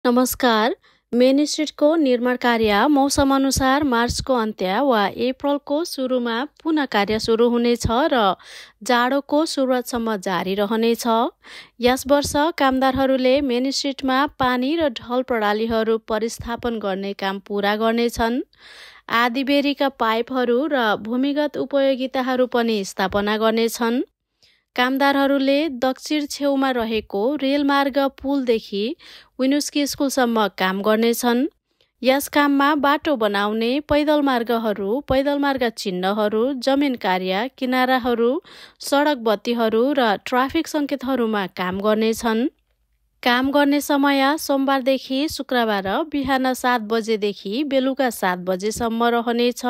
नमस्कार। मेन स्ट्रिटको निर्माण कार्य मौसम अनुसार मार्चको अन्त्य वा अप्रिलको सुरुमा पुनः कार्य सुरु हुनेछ र जाडोको सुरुवातसम्म जारी रहनेछ। यस वर्ष कामदारहरूले मेन स्ट्रिटमा पानी र ढल प्रणालीहरू परिस्थापन गर्ने काम पूरा गर्नेछन्। आधीबेरीका पाइपहरू र भूमिगत उपयोगिताहरू पनि स्थापना गर्नेछन्। कामदारहरूले दक्षिण छेउमा रहेको रेलमार्ग पुलदेखि विनुस्की स्कुलसम्म काम गर्नेछन्। यस काममा बाटो बनाउने, पैदल मार्ग चिन्हहरू, जमिन कार्य, किनाराहरू, सडक बत्तीहरू र ट्राफिक सङ्केतहरूमा काम गर्नेछन्। काम गर्ने समय सोमबारदेखि शुक्रबार बिहान 7 बजेदेखि बेलुका 7 बजेसम्म रहनेछ।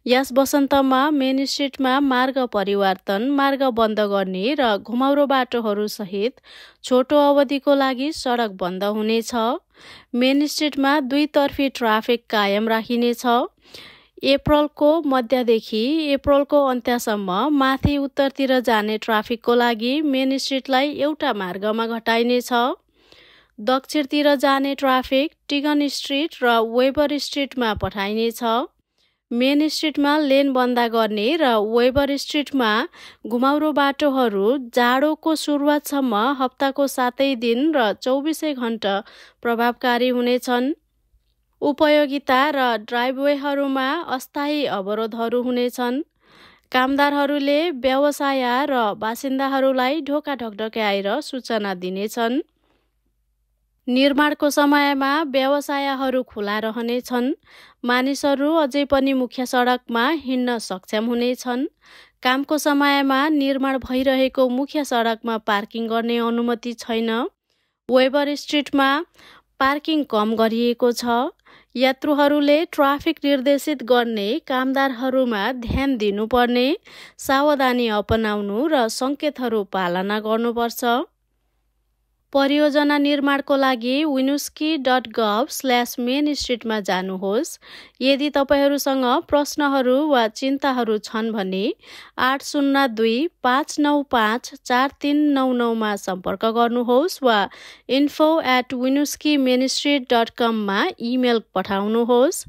यस वसन्तमा मेन स्ट्रिटमा मार्ग परिवर्तन, मार्ग बन्द गर्ने र घुमाउरो बाटोहरू सहित छोटो अवधिको लागि सडक बन्द हुनेछ। मेन स्ट्रिटमा दुईतर्फी ट्राफिक कायम राखिनेछ। अप्रिलको मध्यदेखि अप्रिलको अन्त्यसम्म माथि उत्तरतिर जाने ट्राफिकको लागि मेन स्ट्रिटलाई एउटा मार्गमा घटाइनेछ। दक्षिणतिर जाने ट्राफिक टिगन स्ट्रिट र वेबर स्ट्रिटमा पठाइनेछ। मेन स्ट्रिटमा लेन बन्द गर्ने र वेबर स्ट्रिटमा घुमाउरो बाटोहरू जाडोको सुरुवातसम्म हप्ताको 7 दिन र 24 घण्टा प्रभावकारी हुनेछन्। उपयोगिता र ड्राइभवेहरूमा अस्थायी अवरोधहरू हुनेछन्। कामदारहरूले व्यवसाय र बासिन्दाहरूलाई ढोका ढकढक्याएर सूचना दिनेछन्। निर्माणको समयमा व्यवसायहरू खुला रहनेछन्। मानिसहरू अझै पनि मुख्य सडकमा हिँड्न सक्षम हुनेछन्। कामको समयमा निर्माण भइरहेको मुख्य सडकमा पार्किङ गर्ने अनुमति छैन। वेबर स्ट्रिटमा पार्किङ कम गरिएको छ। यात्रुहरूले ट्राफिक निर्देशित गर्ने कामदारहरूमा ध्यान दिनुपर्ने, सावधानी अपनाउनु र सङ्केतहरू पालना गर्नुपर्छ। परियोजना निर्माणको लागि winooski.gov/main स्ट्रिटमा जानुहोस्। यदि तपाईहरूसँग प्रश्नहरू वा चिन्ताहरू छन् भने 802-595-4399 मा सम्पर्क गर्नुहोस् वा info@winooskimainstreet.com मा इमेल पठाउनुहोस्।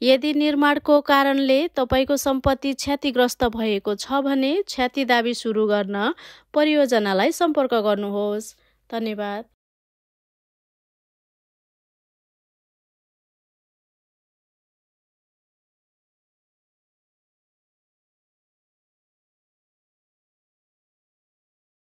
यदि निर्माणको कारणले तपाईको सम्पत्ति क्षतिग्रस्त भएको छ भने क्षति दाबी सुरु गर्न परियोजनालाई सम्पर्क गर्नुहोस्। धन्यवाद।